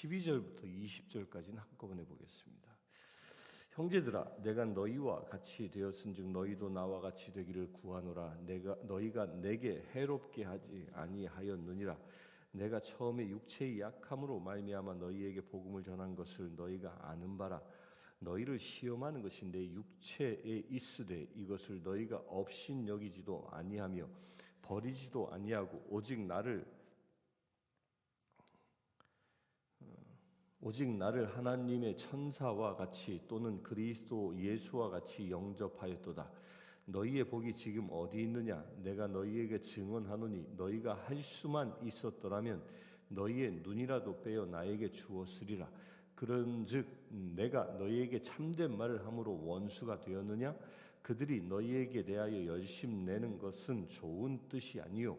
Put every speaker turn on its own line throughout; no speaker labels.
12절부터 20절까지는 한꺼번에 보겠습니다. 형제들아, 내가 너희와 같이 되었은즉 너희도 나와 같이 되기를 구하노라. 너희가 내게 해롭게 하지 아니하였느니라. 내가 처음에 육체의 약함으로 말미암아 너희에게 복음을 전한 것을 너희가 아는 바라. 너희를 시험하는 것이 내 육체에 있으되 이것을 너희가 업신 여기지도 아니하며 버리지도 아니하고 오직 나를 하나님의 천사와 같이 또는 그리스도 예수와 같이 영접하였도다. 너희의 복이 지금 어디 있느냐? 내가 너희에게 증언하노니 너희가 할 수만 있었더라면 너희의 눈이라도 빼어 나에게 주었으리라. 그런즉 내가 너희에게 참된 말을 함으로 원수가 되었느냐? 그들이 너희에게 대하여 열심내는 것은 좋은 뜻이 아니요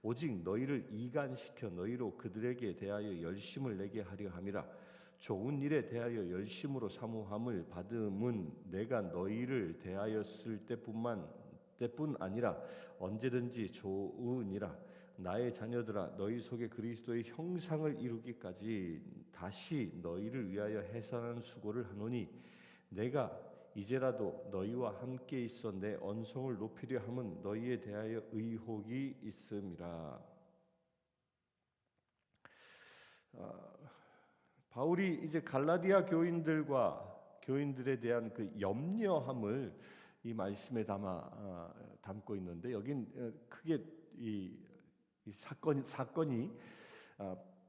오직 너희를 이간시켜 너희로 그들에게 대하여 열심을 내게 하려 함이라. 좋은 일에 대하여 열심으로 사모함을 받음은 내가 너희를 대하였을 때뿐 아니라 언제든지 좋으니라. 나의 자녀들아, 너희 속에 그리스도의 형상을 이루기까지 다시 너희를 위하여 해산한 수고를 하노니 내가 이제라도 너희와 함께 있어 내 언성을 높이려 함은 너희에 대하여 의혹이 있음이라. 바울이 이제 갈라디아 교인들에 대한 그 염려함을 이 말씀에 담고 있는데 여긴 크게 이 사건이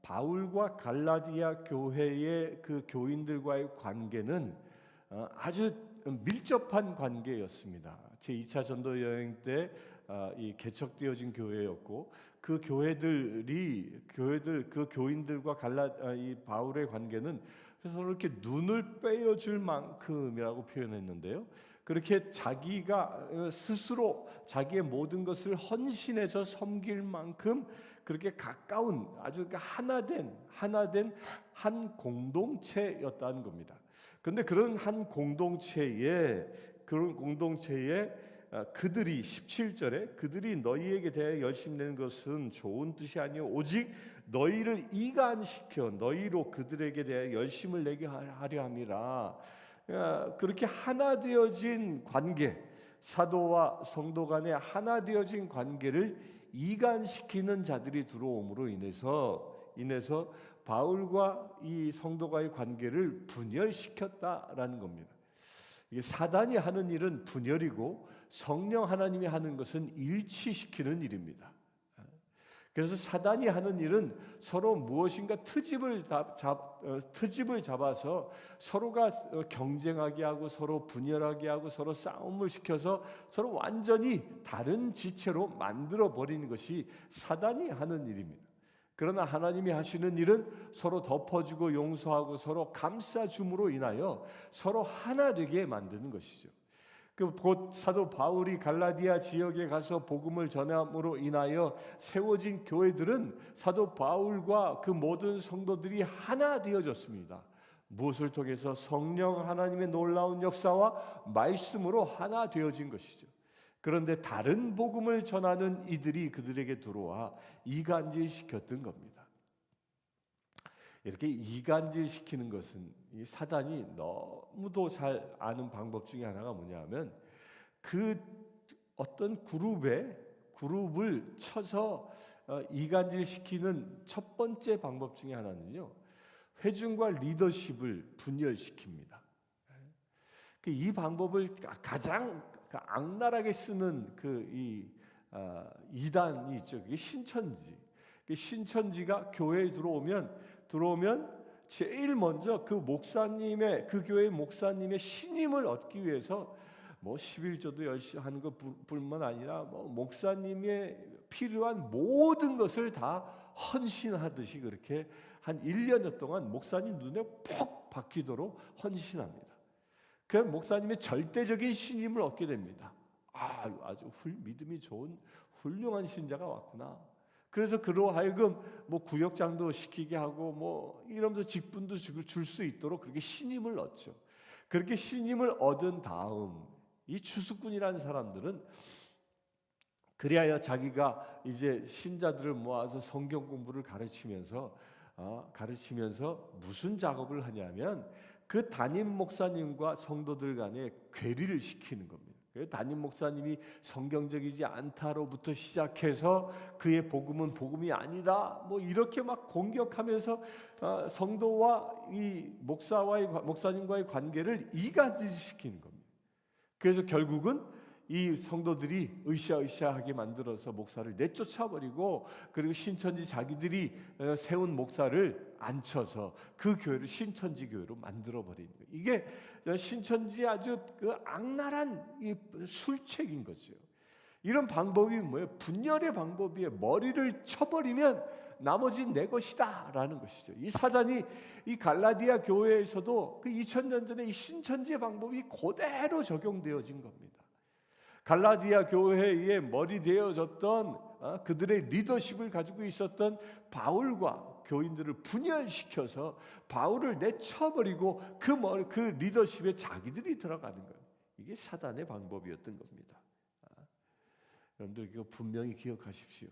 바울과 갈라디아 교회의 그 교인들과의 관계는 아주 밀접한 관계였습니다. 제2차 전도 여행 때 이 개척되어진 교회였고 그 교인들과 이 바울의 관계는 서로 이렇게 눈을 빼어줄 만큼이라고 표현했는데요. 그렇게 자기가 스스로 자기의 모든 것을 헌신해서 섬길 만큼 그렇게 가까운 아주 하나된 한 공동체였다는 겁니다. 그런데 그런 공동체에 그들이 17절에 그들이 너희에게 대하여 열심내는 것은 좋은 뜻이 아니요 오직 너희를 이간시켜 너희로 그들에게 대하여 열심을 내게 하려 함이라. 그렇게 하나 되어진 관계, 사도와 성도 간의 하나 되어진 관계를 이간시키는 자들이 들어옴으로 인해서 바울과 이 성도가의 관계를 분열시켰다라는 겁니다. 이게 사단이 하는 일은 분열이고 성령 하나님이 하는 것은 일치시키는 일입니다. 그래서 사단이 하는 일은 서로 무엇인가 트집을 잡아서 서로가 경쟁하게 하고 서로 분열하게 하고 서로 싸움을 시켜서 서로 완전히 다른 지체로 만들어 버리는 것이 사단이 하는 일입니다. 그러나 하나님이 하시는 일은 서로 덮어주고 용서하고 서로 감싸줌으로 인하여 서로 하나 되게 만드는 것이죠. 곧 사도 바울이 갈라디아 지역에 가서 복음을 전함으로 인하여 세워진 교회들은 사도 바울과 그 모든 성도들이 하나 되어졌습니다. 무엇을 통해서? 성령 하나님의 놀라운 역사와 말씀으로 하나 되어진 것이죠. 그런데 다른 복음을 전하는 이들이 그들에게 들어와 이간질시켰던 겁니다. 이렇게 이간질시키는 것은 이 사단이 너무도 잘 아는 방법 중에 하나가 뭐냐면 그 어떤 그룹을 쳐서 이간질시키는 첫 번째 방법 중에 하나는요, 회중과 리더십을 분열시킵니다. 이 방법을 가장 악랄하게 쓰는 이단이 있죠. 그게 신천지. 신천지가 교회에 들어오면 제일 먼저 그 교회 목사님의 신임을 얻기 위해서 11조도 열심히 하는 것뿐만 아니라 목사님의 필요한 모든 것을 다 헌신하듯이 그렇게 한 1년여 동안 목사님 눈에 푹 박히도록 헌신합니다. 그 목사님의 절대적인 신임을 얻게 됩니다. 아주 믿음이 좋은 훌륭한 신자가 왔구나. 그래서 그로 하여금 구역장도 시키게 하고 이러면서 직분도 줄 수 있도록 그렇게 신임을 얻죠. 그렇게 신임을 얻은 다음 이 추수꾼이라는 사람들은 그리하여 자기가 이제 신자들을 모아서 성경 공부를 가르치면서 가르치면서 무슨 작업을 하냐면 그 담임 목사님과 성도들 간에 괴리를 시키는 겁니다. 담임 목사님이 성경적이지 않다로부터 시작해서 그의 복음은 복음이 아니다, 뭐 이렇게 막 공격하면서 성도와 이 목사님과의 관계를 이간질시키는 겁니다. 그래서 결국은 이 성도들이 으쌰으쌰하게 만들어서 목사를 내쫓아버리고, 그리고 신천지 자기들이 세운 목사를 앉혀서 그 교회를 신천지 교회로 만들어버리는 거예요. 이게 신천지의 아주 그 악랄한 이 술책인 거죠. 이런 방법이 뭐예요? 분열의 방법이에요. 머리를 쳐버리면 나머지는 내 것이다 라는 것이죠. 이 사단이 이 갈라디아 교회에서도 그 2000년 전에 이 신천지의 방법이 그대로 적용되어진 겁니다. 갈라디아 교회의 머리 되어졌던 그들의 리더십을 가지고 있었던 바울과 교인들을 분열시켜서 바울을 내쳐버리고 그 리더십에 자기들이 들어가는 거예요. 이게 사단의 방법이었던 겁니다. 여러분들 이거 분명히 기억하십시오.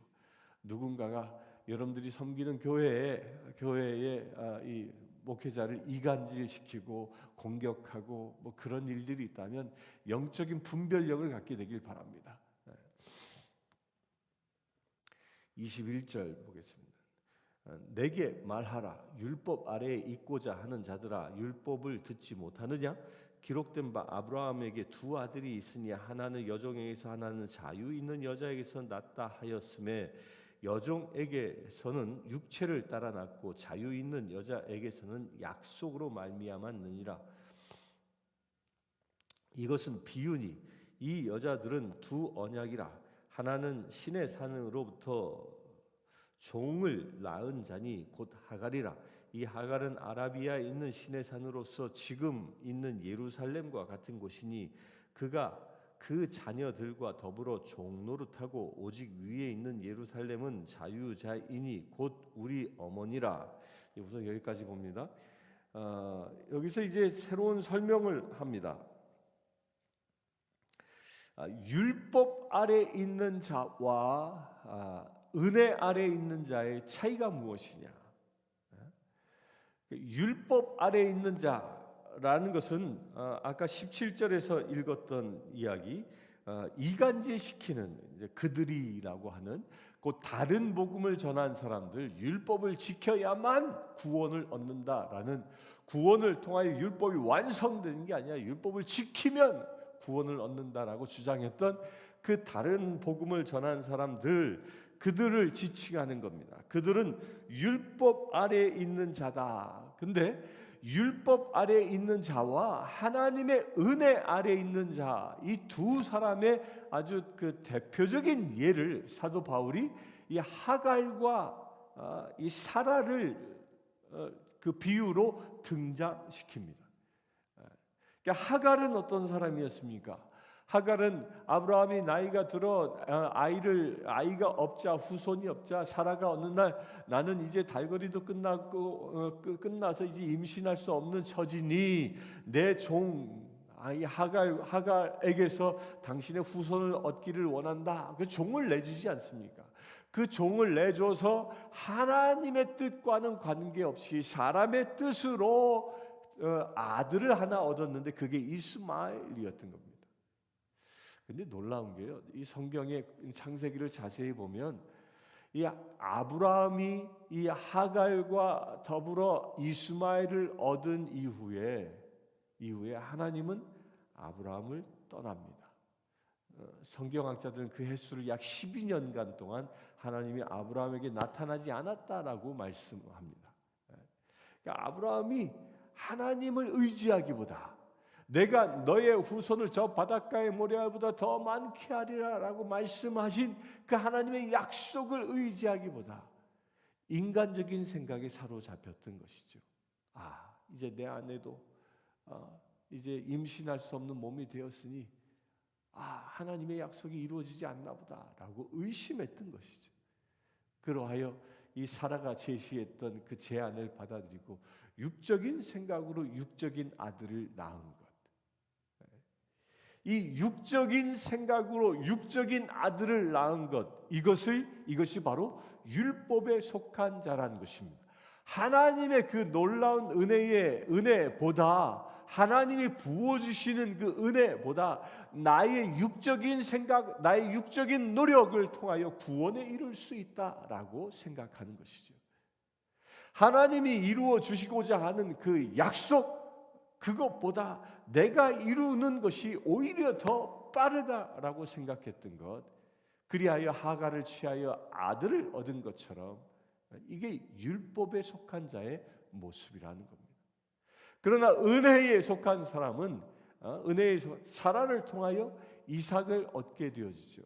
누군가가 여러분들이 섬기는 교회에 이 목회자를 이간질시키고 공격하고 뭐 그런 일들이 있다면 영적인 분별력을 갖게 되길 바랍니다. 21절 보겠습니다. 내게 말하라. 율법 아래에 있고자 하는 자들아, 율법을 듣지 못하느냐? 기록된 바 아브라함에게 두 아들이 있으니 하나는 여종에게서 하나는 자유 있는 여자에게서 낳다 하였음에 여종에게서는 육체를 따라 낳고 자유 있는 여자에게서는 약속으로 말미암았느니라. 이것은 비유니 이 여자들은 두 언약이라. 하나는 신의 산으로부터 종을 낳은 자니 곧 하갈이라. 이 하갈은 아라비아에 있는 신의 산으로서 지금 있는 예루살렘과 같은 곳이니 그가 그 자녀들과 더불어 종노릇하고 오직 위에 있는 예루살렘은 자유자이니 곧 우리 어머니라. 우선 여기까지 봅니다. 여기서 이제 새로운 설명을 합니다. 율법 아래 있는 자와 은혜 아래 있는 자의 차이가 무엇이냐? 율법 아래 있는 자라는 것은 아까 17절에서 읽었던 이야기, 이간질시키는 그들이라고 하는 그 다른 복음을 전한 사람들, 율법을 지켜야만 구원을 얻는다라는, 구원을 통하여 율법이 완성되는 게 아니라 율법을 지키면 구원을 얻는다라고 주장했던 그 다른 복음을 전한 사람들, 그들을 지칭하는 겁니다. 그들은 율법 아래에 있는 자다. 근데 율법 아래에 있는 자와 하나님의 은혜 아래에 있는 자, 이 두 사람의 아주 그 대표적인 예를 사도 바울이 이 하갈과 이 사라를 그 비유로 등장시킵니다. 그러니까 하갈은 어떤 사람이었습니까? 하갈은 아브라함이 나이가 들어 아이가 없자, 후손이 없자 사라가 어느 날 나는 이제 달거리도 끝나서 이제 임신할 수 없는 처지니 내 종 하갈에게서 당신의 후손을 얻기를 원한다. 그 종을 내주지 않습니까? 그 종을 내줘서 하나님의 뜻과는 관계없이 사람의 뜻으로 아들을 하나 얻었는데 그게 이스마엘이었던 겁니다. 근데 놀라운 게요, 이 성경의 창세기를 자세히 보면 이 아브라함이 이 하갈과 더불어 이스마엘을 얻은 이후에 하나님은 아브라함을 떠납니다. 성경학자들은 그 횟수를 약 12년간 동안 하나님이 아브라함에게 나타나지 않았다라고 말씀합니다. 그러니까 아브라함이 하나님을 의지하기보다 내가 너의 후손을 저 바닷가의 모래알보다 더 많게 하리라라고 말씀하신 그 하나님의 약속을 의지하기보다 인간적인 생각에 사로잡혔던 것이죠. 이제 내 아내도 이제 임신할 수 없는 몸이 되었으니 하나님의 약속이 이루어지지 않나 보다라고 의심했던 것이죠. 그러하여 이 사라가 제시했던 그 제안을 받아들이고 육적인 생각으로 육적인 아들을 낳은 것. 이 육적인 생각으로 육적인 아들을 낳은 것, 이것이 바로 율법에 속한 자라는 것입니다. 하나님의 그 놀라운 은혜보다, 하나님이 부어주시는 그 은혜보다 나의 육적인 생각, 나의 육적인 노력을 통하여 구원에 이룰 수 있다라고 생각하는 것이죠. 하나님이 이루어 주시고자 하는 그 약속, 그것보다 내가 이루는 것이 오히려 더 빠르다라고 생각했던 것, 그리하여 하갈을 취하여 아들을 얻은 것처럼 이게 율법에 속한 자의 모습이라는 겁니다. 그러나 은혜에 속한 사람은 사라를 통하여 이삭을 얻게 되어지죠.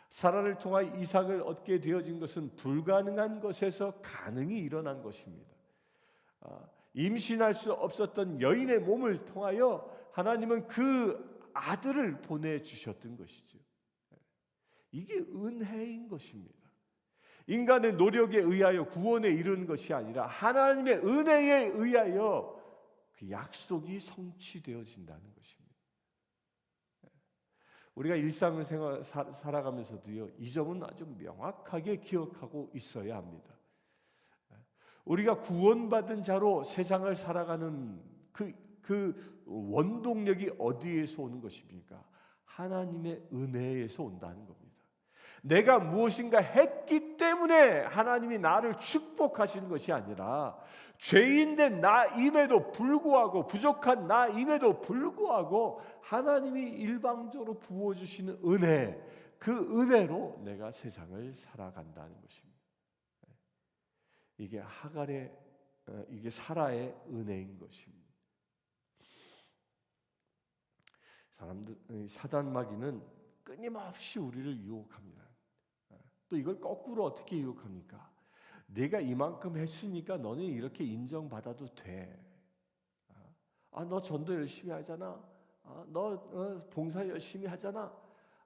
사라를 통하여 이삭을 얻게 되어진 것은 불가능한 것에서 가능이 일어난 것입니다. 임신할 수 없었던 여인의 몸을 통하여 하나님은 그 아들을 보내주셨던 것이죠. 이게 은혜인 것입니다. 인간의 노력에 의하여 구원에 이르는 것이 아니라 하나님의 은혜에 의하여 그 약속이 성취되어진다는 것입니다. 우리가 일상을 살아가면서도요, 이 점은 아주 명확하게 기억하고 있어야 합니다. 우리가 구원받은 자로 세상을 살아가는 그 원동력이 어디에서 오는 것입니까? 하나님의 은혜에서 온다는 겁니다. 내가 무엇인가 했기 때문에 하나님이 나를 축복하시는 것이 아니라 죄인된 나임에도 불구하고, 부족한 나임에도 불구하고 하나님이 일방적으로 부어주시는 은혜, 그 은혜로 내가 세상을 살아간다는 것입니다. 이게 이게 사라의 은혜인 것입니다. 사단 마귀는 끊임없이 우리를 유혹합니다. 또 이걸 거꾸로 어떻게 유혹합니까? 내가 이만큼 했으니까 너는 이렇게 인정받아도 돼. 너 전도 열심히 하잖아. 너 봉사 열심히 하잖아.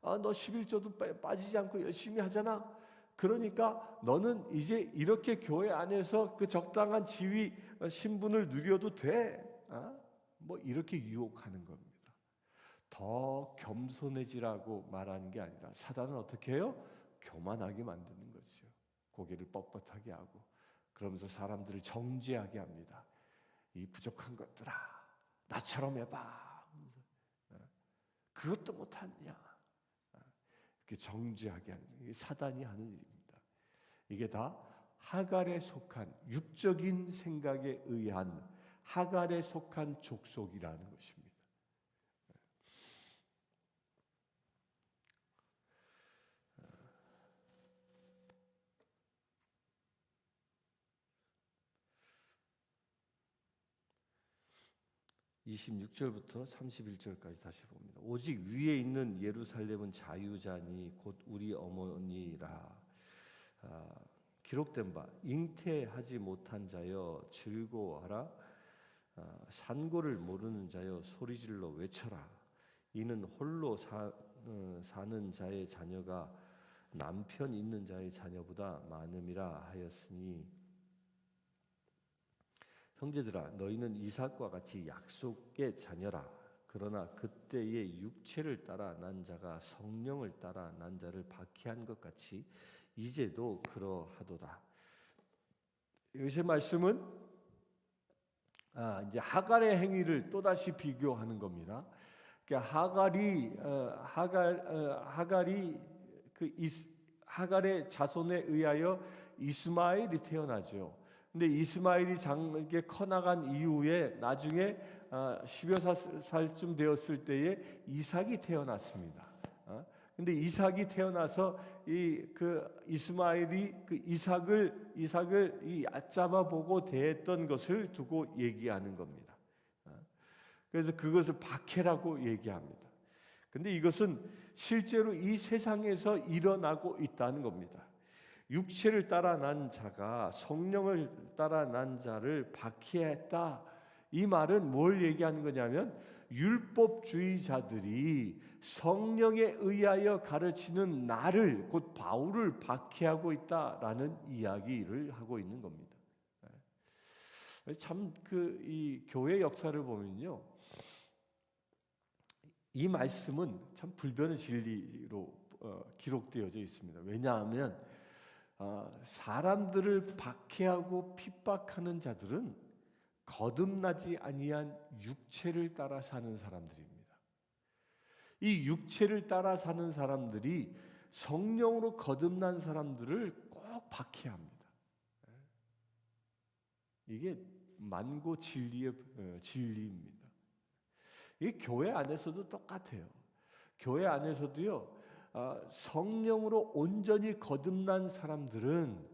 너 11조도 빠지지 않고 열심히 하잖아. 그러니까 너는 이제 이렇게 교회 안에서 그 적당한 지위, 신분을 누려도 돼. 뭐 이렇게 유혹하는 겁니다. 더 겸손해지라고 말하는 게 아니라 사단은 어떻게 해요? 교만하게 만드는 거죠. 고개를 뻣뻣하게 하고, 그러면서 사람들을 정죄하게 합니다. 이 부족한 것들아, 나처럼 해봐. 그것도 못하느냐. 이렇게 정죄하게 하는, 이게 사단이 하는 일입니다. 이게 다 하갈에 속한, 육적인 생각에 의한 하갈에 속한 족속이라는 것입니다. 26절부터 31절까지 다시 봅니다. 오직 위에 있는 예루살렘은 자유자니 곧 우리 어머니라. 기록된 바 잉태하지 못한 자여 즐거워하라. 산고를 모르는 자여 소리질러 외쳐라. 이는 홀로 사는 자의 자녀가 남편 있는 자의 자녀보다 많음이라 하였으니, 형제들아 너희는 이삭과 같이 약속의 자녀라. 그러나 그때의 육체를 따라 난 자가 성령을 따라 난 자를 박해한 것 같이 이제도 그러하도다. 여기서 말씀은 이제 하갈의 행위를 또 다시 비교하는 겁니다. 그러니까 하갈의 자손에 의하여 이스마엘이 태어나죠. 근데 이스마엘이 장게 커나간 이후에 나중에 10여 살쯤 되었을 때에 이삭이 태어났습니다. 근데 이삭이 태어나서 이스마엘이 이삭을 얕잡아 보고 대했던 것을 두고 얘기하는 겁니다. 그래서 그것을 박해라고 얘기합니다. 근데 이것은 실제로 이 세상에서 일어나고 있다는 겁니다. 육체를 따라 난 자가 성령을 따라 난 자를 박해했다. 이 말은 뭘 얘기하는 거냐면 율법주의자들이 성령에 의하여 가르치는 나를, 곧 바울을 박해하고 있다라는 이야기를 하고 있는 겁니다. 참 이 교회 역사를 보면요, 이 말씀은 참 불변의 진리로 기록되어져 있습니다. 왜냐하면 사람들을 박해하고 핍박하는 자들은 거듭나지 아니한 육체를 따라 사는 사람들입니다. 이 육체를 따라 사는 사람들이 성령으로 거듭난 사람들을 꼭 박해합니다. 이게 만고 진리입니다. 이 교회 안에서도 똑같아요. 교회 안에서도요, 성령으로 온전히 거듭난 사람들은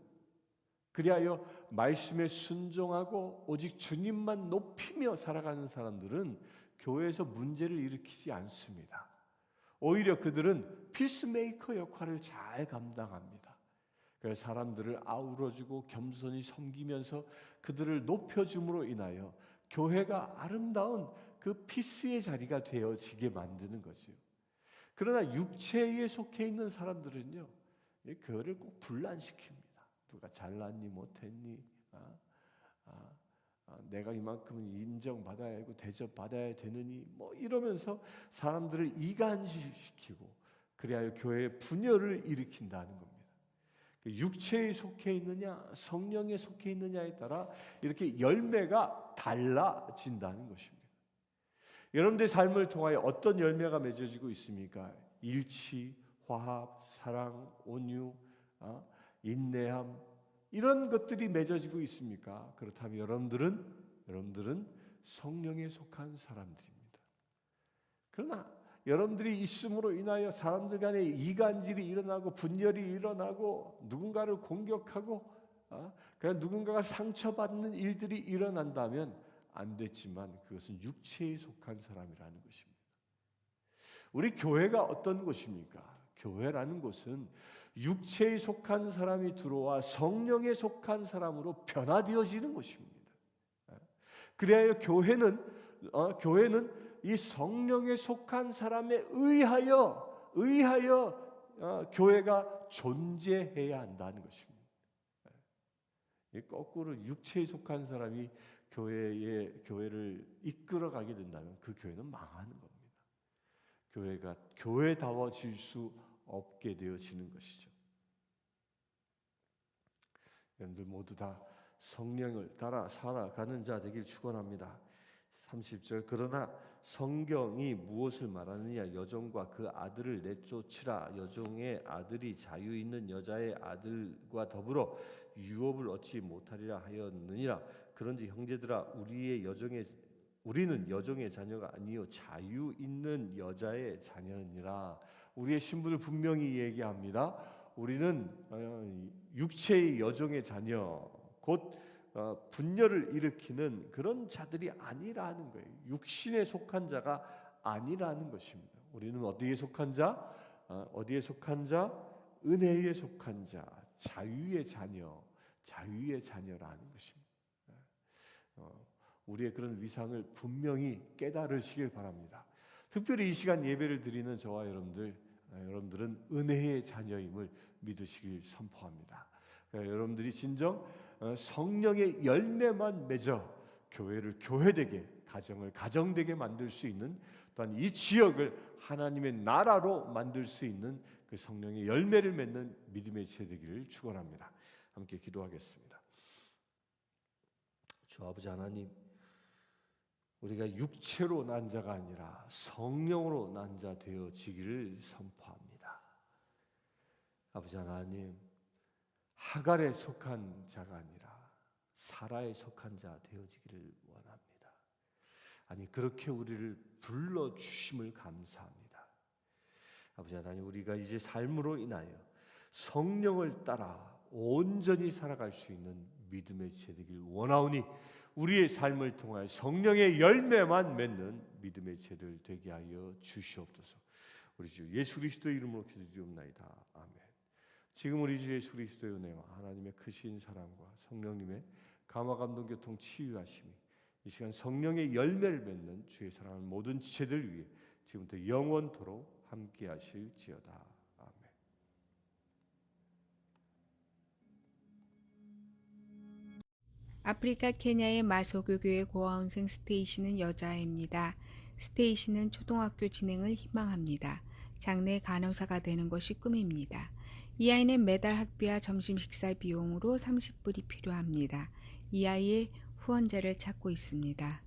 그리하여 말씀에 순종하고 오직 주님만 높이며 살아가는 사람들은 교회에서 문제를 일으키지 않습니다. 오히려 그들은 피스메이커 역할을 잘 감당합니다. 그래서 사람들을 아우러주고 겸손히 섬기면서 그들을 높여줌으로 인하여 교회가 아름다운 그 피스의 자리가 되어지게 만드는 거죠. 그러나 육체에 속해 있는 사람들은요, 교회를 꼭 분란시킵니다. 누가 잘났니 못했니? 내가 이만큼은 인정받아야 하고 대접받아야 되느니? 뭐 이러면서 사람들을 이간시키고 그래야 교회의 분열을 일으킨다는 겁니다. 육체에 속해 있느냐 성령에 속해 있느냐에 따라 이렇게 열매가 달라진다는 것입니다. 여러분들의 삶을 통하여 어떤 열매가 맺어지고 있습니까? 일치, 화합, 사랑, 온유, 인내함 이런 것들이 맺어지고 있습니까? 그렇다면 여러분들은 성령에 속한 사람들입니다. 그러나 여러분들이 있음으로 인하여 사람들 간에 이간질이 일어나고 분열이 일어나고 누군가를 공격하고 그냥 누군가가 상처받는 일들이 일어난다면 안 됐지만 그것은 육체에 속한 사람이라는 것입니다. 우리 교회가 어떤 곳입니까? 교회라는 곳은 육체에 속한 사람이 들어와 성령에 속한 사람으로 변화되어지는 곳입니다. 그래야 교회는 이 성령에 속한 사람에 의하여 교회가 존재해야 한다는 것입니다. 거꾸로 육체에 속한 사람이 교회를 이끌어가게 된다면 그 교회는 망하는 겁니다. 교회가 교회다워질 수 없게 되어지는 것이죠. 여러분들 모두 다 성령을 따라 살아가는 자 되길 축원합니다. 30절 그러나 성경이 무엇을 말하느냐 여종과 그 아들을 내쫓으라 여종의 아들이 자유 있는 여자의 아들과 더불어 유업을 얻지 못하리라 하였느니라. 그런지 형제들아 우리는 여종의 자녀가 아니요 자유 있는 여자의 자녀니라. 우리의 신분을 분명히 얘기합니다. 우리는 육체의 여종의 자녀 곧 분열을 일으키는 그런 자들이 아니라는 거예요. 육신에 속한 자가 아니라는 것입니다. 우리는 어디에 속한 자? 어디에 속한 자? 은혜에 속한 자, 자유의 자녀라는 것입니다. 우리의 그런 위상을 분명히 깨달으시길 바랍니다. 특별히 이 시간 예배를 드리는 저와 여러분들은 은혜의 자녀임을 믿으시길 선포합니다. 여러분들이 진정 성령의 열매만 맺어 교회를 교회되게 가정을 가정되게 만들 수 있는 또한 이 지역을 하나님의 나라로 만들 수 있는 그 성령의 열매를 맺는 믿음의 세대기를 축원합니다. 함께 기도하겠습니다. 주 아버지 하나님, 우리가 육체로 난 자가 아니라 성령으로 난 자 되어지기를 선포합니다. 아버지 하나님, 하갈에 속한 자가 아니라 사라에 속한 자 되어지기를 원합니다. 아니 그렇게 우리를 불러주심을 감사합니다. 아버지 하나님, 우리가 이제 삶으로 인하여 성령을 따라 온전히 살아갈 수 있는 믿음의 세대기를 원하오니 우리의 삶을 통하여 성령의 열매만 맺는 믿음의 세대들 되게 하여 주시옵소서. 우리 주 예수 그리스도의 이름으로 기도드리옵나이다. 아멘. 지금 우리 주 예수 그리스도의 은혜와 하나님의 크신 사랑과 성령님의 감화 감동 교통 치유하심이 이 시간 성령의 열매를 맺는 주의 사랑하는 모든 지체들 위해 지금부터 영원토록 함께 하실지어다. 아멘.
아프리카 케냐의 마소교교의 고아원생 스테이시는 여자아이입니다. 스테이시는 초등학교 진행을 희망합니다. 장래 간호사가 되는 것이 꿈입니다. 이 아이는 매달 학비와 점심 식사 비용으로 30불이 필요합니다. 이 아이의 후원자를 찾고 있습니다.